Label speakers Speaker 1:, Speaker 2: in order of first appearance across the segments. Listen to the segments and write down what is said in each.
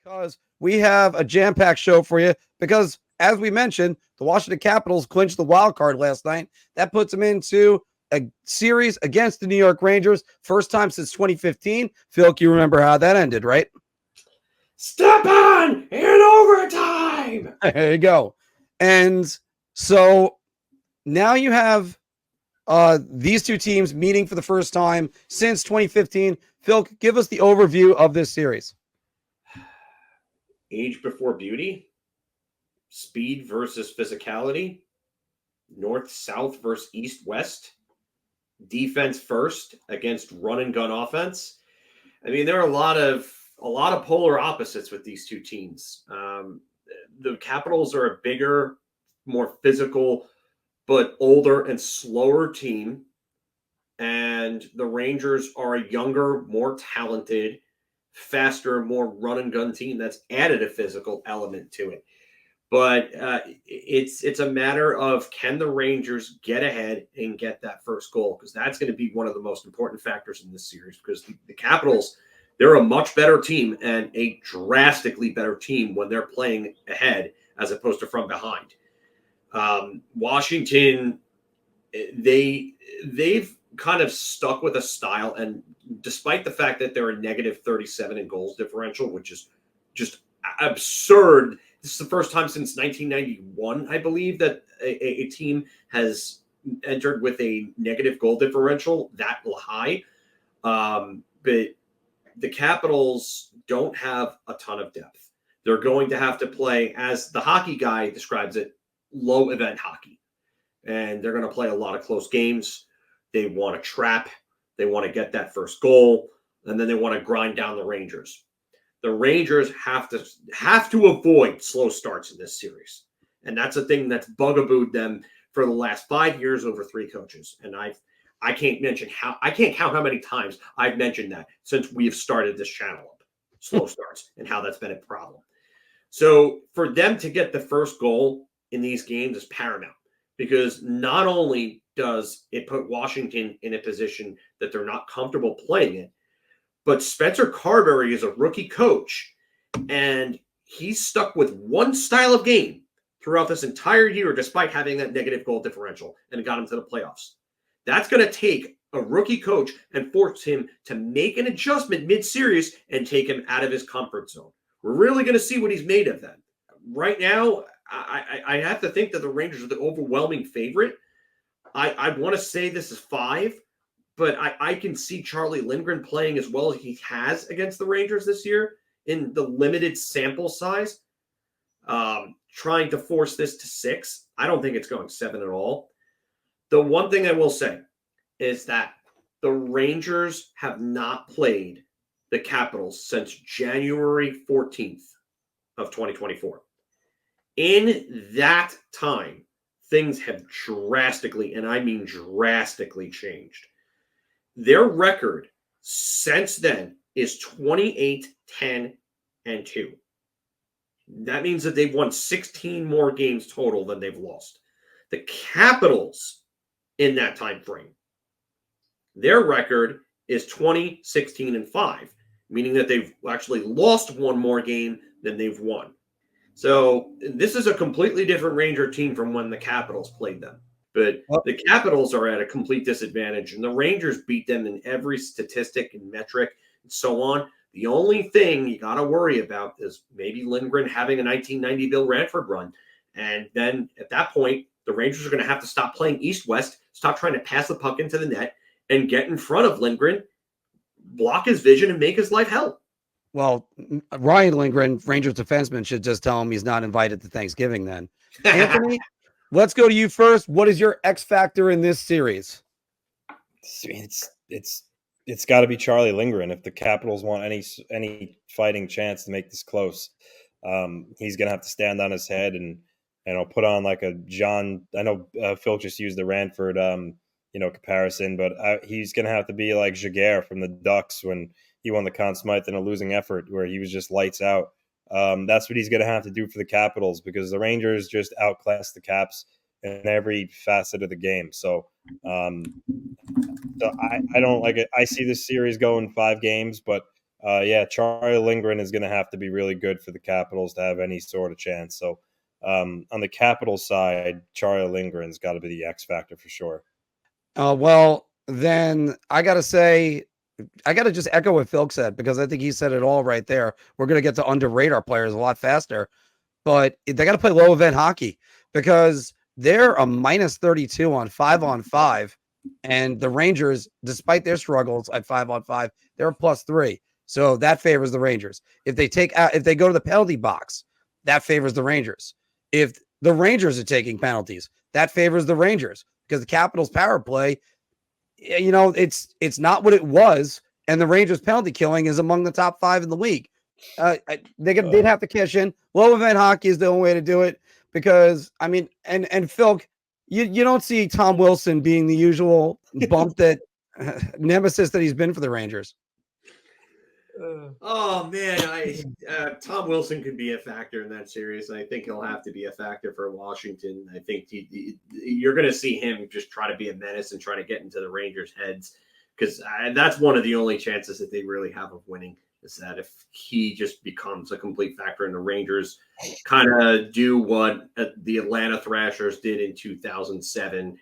Speaker 1: Because we have a jam-packed show for you. Because, as we mentioned, the Washington Capitals clinched the wild card last night. That puts them into a series against the New York Rangers. First time since 2015. Phil, you remember how that ended, right?
Speaker 2: Step on in overtime.
Speaker 1: There you go. And so now you have these two teams meeting for the first time since 2015. Phil, give us the overview of this series.
Speaker 2: Age before beauty, speed versus physicality, north-south versus east-west, defense first against run and gun offense. I mean, there are a lot of polar opposites with these two teams. The Capitals are a bigger, more physical, but older and slower team. And the Rangers are a younger, more talented, faster, more run and gun team that's added a physical element to it. But it's a matter of, can the Rangers get ahead and get that first goal? Because that's going to be one of the most important factors in this series. Because the Capitals, they're a much better team and a drastically better team when they're playing ahead as opposed to from behind. Washington, they've kind of stuck with a style, and despite the fact that they're a negative 37 in goals differential, which is just absurd. This is the first time since 1991, I believe, that a team has entered with a negative goal differential that high. But the Capitals don't have a ton of depth. They're going to have to play, as the hockey guy describes it, low event hockey. And they're going to play a lot of close games. They want to trap. They want to get that first goal. And then they want to grind down the Rangers. The Rangers have to avoid slow starts in this series. And that's a thing that's bugabooed them for the last 5 years over 3 coaches. And I can't count how many times I've mentioned that since we've started this channel up. Slow starts and how that's been a problem. So for them to get the first goal in these games is paramount, because not only does it put Washington in a position that they're not comfortable playing it, but Spencer Carberry is a rookie coach, and he's stuck with one style of game throughout this entire year, despite having that negative goal differential, and got him to the playoffs. That's going to take a rookie coach and force him to make an adjustment mid-series and take him out of his comfort zone. We're really going to see what he's made of then. Right now, I have to think that the Rangers are the overwhelming favorite. I want to say this is 5, but I can see Charlie Lindgren playing as well as he has against the Rangers this year in the limited sample size. Trying to force this to 6. I don't think it's going 7 at all. The one thing I will say is that the Rangers have not played the Capitals since January 14th of 2024. In that time, things have drastically, and I mean drastically, changed. Their record since then is 28, 10, and 2. That means that they've won 16 more games total than they've lost. The Capitals, in that time frame, their record is 20, 16, and 5, meaning that they've actually lost one more game than they've won. So this is a completely different Ranger team from when the Capitals played them. But the Capitals are at a complete disadvantage, and the Rangers beat them in every statistic and metric and so on. The only thing you got to worry about is maybe Lindgren having a 1990 Bill Ranford run. And then at that point, the Rangers are going to have to stop playing east-west, stop trying to pass the puck into the net, and get in front of Lindgren, block his vision, and make his life hell.
Speaker 1: Well, Ryan Lindgren, Rangers defenseman, should just tell him he's not invited to Thanksgiving then. Anthony, let's go to you first. What is your X factor in this series?
Speaker 3: It's got to be Charlie Lindgren. If the Capitals want any fighting chance to make this close, he's going to have to stand on his head and I'll put on like a John. I know Phil just used the Ranford comparison, but he's going to have to be like Jaguar from the Ducks when he won the Conn Smythe in a losing effort where he was just lights out. That's what he's going to have to do for the Capitals, because the Rangers just outclassed the Caps in every facet of the game. So I don't like it. I see this series going 5 games, but yeah, Charlie Lindgren is going to have to be really good for the Capitals to have any sort of chance. So on the Capitals side, Charlie Lindgren's got to be the X factor for sure.
Speaker 1: Well, then I got to say, I got to just echo what Phil said, because I think he said it all right there. We're going to get to underrate our players a lot faster, but they got to play low event hockey, because they're a minus 32 on 5-on-5. And the Rangers, despite their struggles at 5-on-5, they're a +3. So that favors the Rangers. If they go to the penalty box, that favors the Rangers. If the Rangers are taking penalties, that favors the Rangers, because the Capitals power play, it's not what it was, and the Rangers penalty killing is among the top 5 in the league. They'd have to cash in. Low event hockey is the only way to do it, because I mean, and Phil, you don't see Tom Wilson being the usual bump that nemesis that he's been for the Rangers.
Speaker 2: Oh man, Tom Wilson could be a factor in that series. I think he'll have to be a factor for Washington. I think you're going to see him just try to be a menace and try to get into the Rangers' heads, because that's one of the only chances that they really have of winning, is that if he just becomes a complete factor in the Rangers, kind of do what the Atlanta Thrashers did in 2007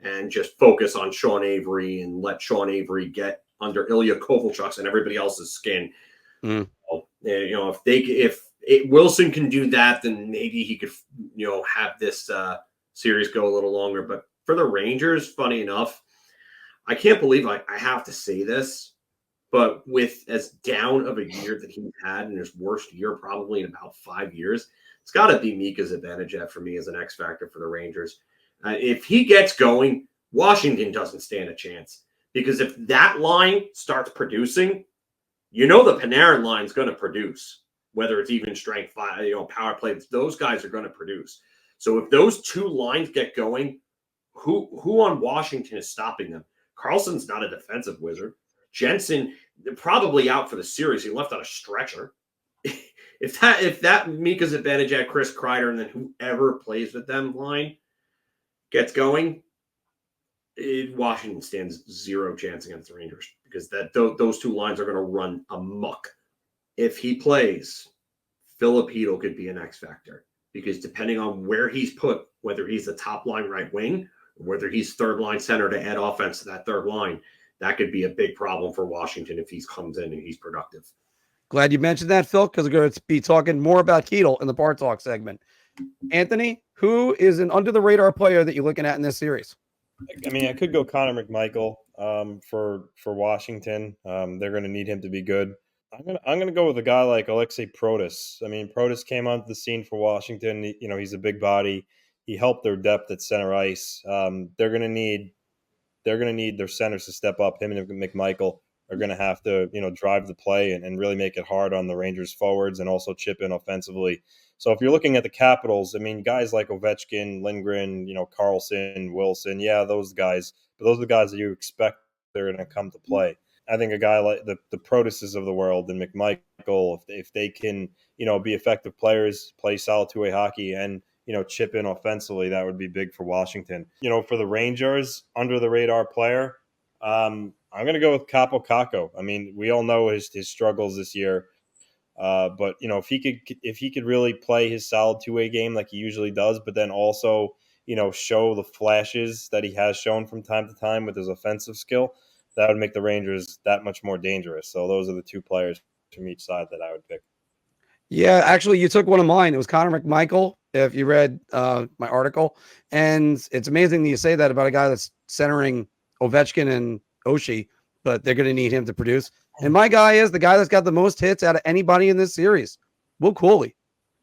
Speaker 2: and just focus on Sean Avery and let Sean Avery get under Ilya Kovalchuk's and everybody else's skin. If Wilson can do that, then maybe he could, have this series go a little longer. But for the Rangers, funny enough, I can't believe I have to say this, but with as down of a year that he had, in his worst year probably in about 5 years, it's got to be Mika Zibanejad for me as an X factor for the Rangers. If he gets going, Washington doesn't stand a chance. Because if that line starts producing, the Panarin line is going to produce, whether it's even strength, power play. Those guys are going to produce. So if those two lines get going, who on Washington is stopping them? Carlson's not a defensive wizard. Jensen probably out for the series. He left on a stretcher. If that Mika Zibanejad, Chris Kreider, and then whoever plays with them line gets going, Washington stands zero chance against the Rangers, because those two lines are going to run amok. If he plays, Philip Hedl could be an X factor, because depending on where he's put, whether he's the top line right wing or whether he's third line center to add offense to that third line, that could be a big problem for Washington if he comes in and he's productive.
Speaker 1: Glad you mentioned that, Phil, because we're going to be talking more about Hedl in the Bar Talk segment. Anthony, who is an under the radar player that you're looking at in this series?
Speaker 3: I mean, I could go Connor McMichael for Washington. They're going to need him to be good. I'm gonna go with a guy like Alexei Protas. I mean, Protas came onto the scene for Washington. He's a big body. He helped their depth at center ice. They're gonna need their centers to step up. Him and McMichael are gonna have to drive the play and really make it hard on the Rangers forwards, and also chip in offensively. So if you're looking at the Capitals, I mean, guys like Ovechkin, Lindgren, Carlson, Wilson, yeah, those guys. But those are the guys that you expect they're going to come to play. I think a guy like the Protases of the world and McMichael, if they can, be effective players, play solid two-way hockey, and chip in offensively, that would be big for Washington. For the Rangers, under the radar player, I'm going to go with Kaapo Kakko. I mean, we all know his struggles this year. But if he could really play his solid two-way game like he usually does, but then also show the flashes that he has shown from time to time with his offensive skill, that would make the Rangers that much more dangerous. So those are the two players from each side that I would pick.
Speaker 1: Yeah, actually, you took one of mine. It was Connor McMichael, if you read my article. And it's amazing that you say that about a guy that's centering Ovechkin and Oshie, but they're going to need him to produce. And my guy is the guy that's got the most hits out of anybody in this series, Will Cooley.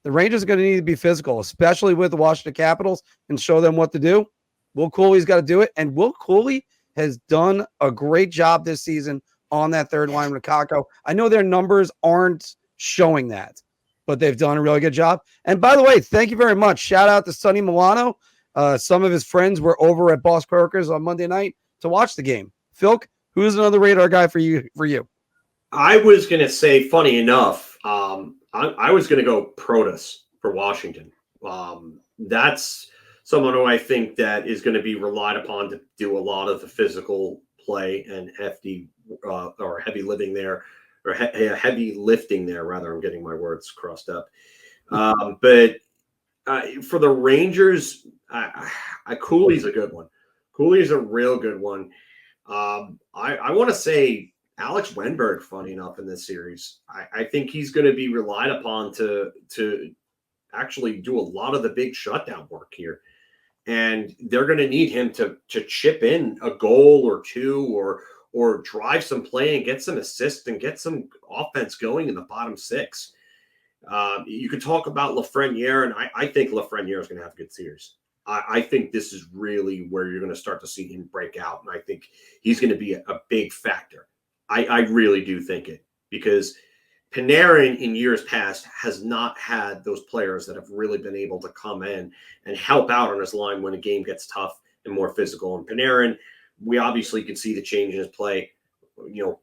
Speaker 1: The Rangers are going to need to be physical, especially with the Washington Capitals, and show them what to do. Will Cooley's got to do it. And Will Cooley has done a great job this season on that third line with Kakko. I know their numbers aren't showing that, but they've done a really good job. And by the way, thank you very much. Shout out to Sonny Milano. Some of his friends were over at Boss Croakers on Monday night to watch the game. Phil, who's another radar guy for you?
Speaker 2: I was going to say, funny enough, I was going to go Protas for Washington. That's someone who I think that is going to be relied upon to do a lot of the physical play and heavy living there or heavy lifting there. Rather, I'm getting my words crossed up. But for the Rangers, Cooley's a good one. Cooley's a real good one. I want to say Alex Wenberg, funny enough, in this series. I think he's going to be relied upon to actually do a lot of the big shutdown work here. And they're going to need him to chip in a goal or two or drive some play and get some assists and get some offense going in the bottom six. You could talk about Lafreniere, and I think Lafreniere is going to have a good series. I think this is really where you're going to start to see him break out, and I think he's going to be a big factor. I really do think it, because Panarin in years past has not had those players that have really been able to come in and help out on his line when a game gets tough and more physical. And Panarin, we obviously could see the change in his play,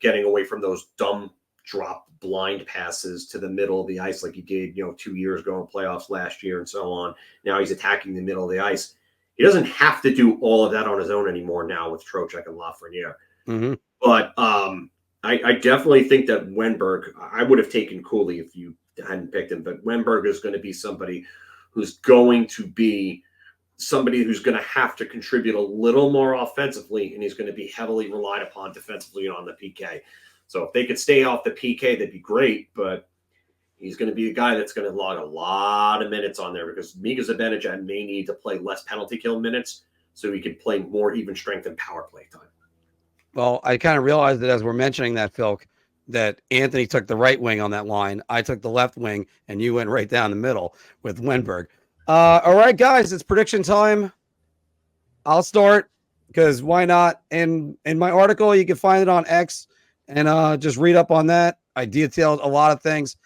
Speaker 2: getting away from those dumb drop blind passes to the middle of the ice like he did, 2 years ago in playoffs last year and so on. Now he's attacking the middle of the ice. He doesn't have to do all of that on his own anymore now with Trocheck and Lafreniere.
Speaker 1: Mm-hmm.
Speaker 2: But I definitely think that Wenberg, I would have taken Cooley if you hadn't picked him, but Wenberg is going to be somebody who's going to have to contribute a little more offensively, and he's going to be heavily relied upon defensively on the PK. So if they could stay off the PK, that'd be great, but he's going to be a guy that's going to log a lot of minutes on there, because Mika Zibanejad may need to play less penalty kill minutes so he can play more even strength and power play time.
Speaker 1: Well, I kind of realized that as we're mentioning that, Phil, that Anthony took the right wing on that line. I took the left wing, and you went right down the middle with Wenberg. All right, guys, it's prediction time. I'll start, because why not? And in my article, you can find it on X, and just read up on that. I detailed a lot of things.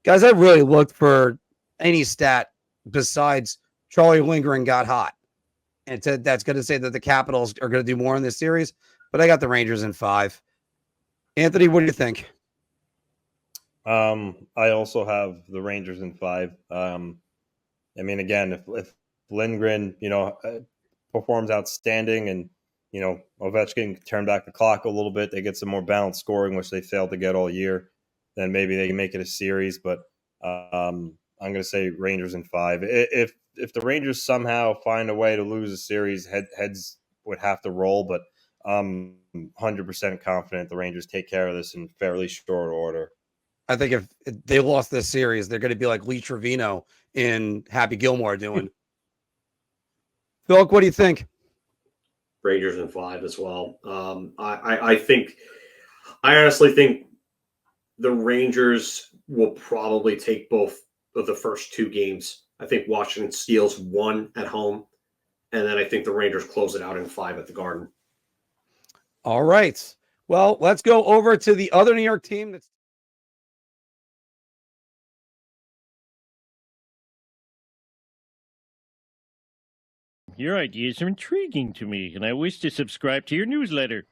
Speaker 1: Guys, I really looked for any stat besides Charlie Lindgren got hot. And that's going to say that the Capitals are going to do more in this series. But I got the Rangers in 5. Anthony, what do you think?
Speaker 3: I also have the Rangers in 5. Again, if Lindgren, performs outstanding, and Ovechkin can turn back the clock a little bit, they get some more balanced scoring, which they failed to get all year, then maybe they can make it a series. But I'm going to say Rangers in 5. If the Rangers somehow find a way to lose a series, heads would have to roll, but I'm 100% confident the Rangers take care of this in fairly short order.
Speaker 1: I think if they lost this series, they're going to be like Lee Trevino in Happy Gilmore doing. Phil, what do you think?
Speaker 2: Rangers in 5 as well. I honestly think the Rangers will probably take both of the first 2 games. I think Washington steals 1 at home, and then I think the Rangers close it out in 5 at the Garden.
Speaker 1: All right. Well, let's go over to the other New York team that's
Speaker 4: Your ideas are intriguing to me, and I wish to subscribe to your newsletter.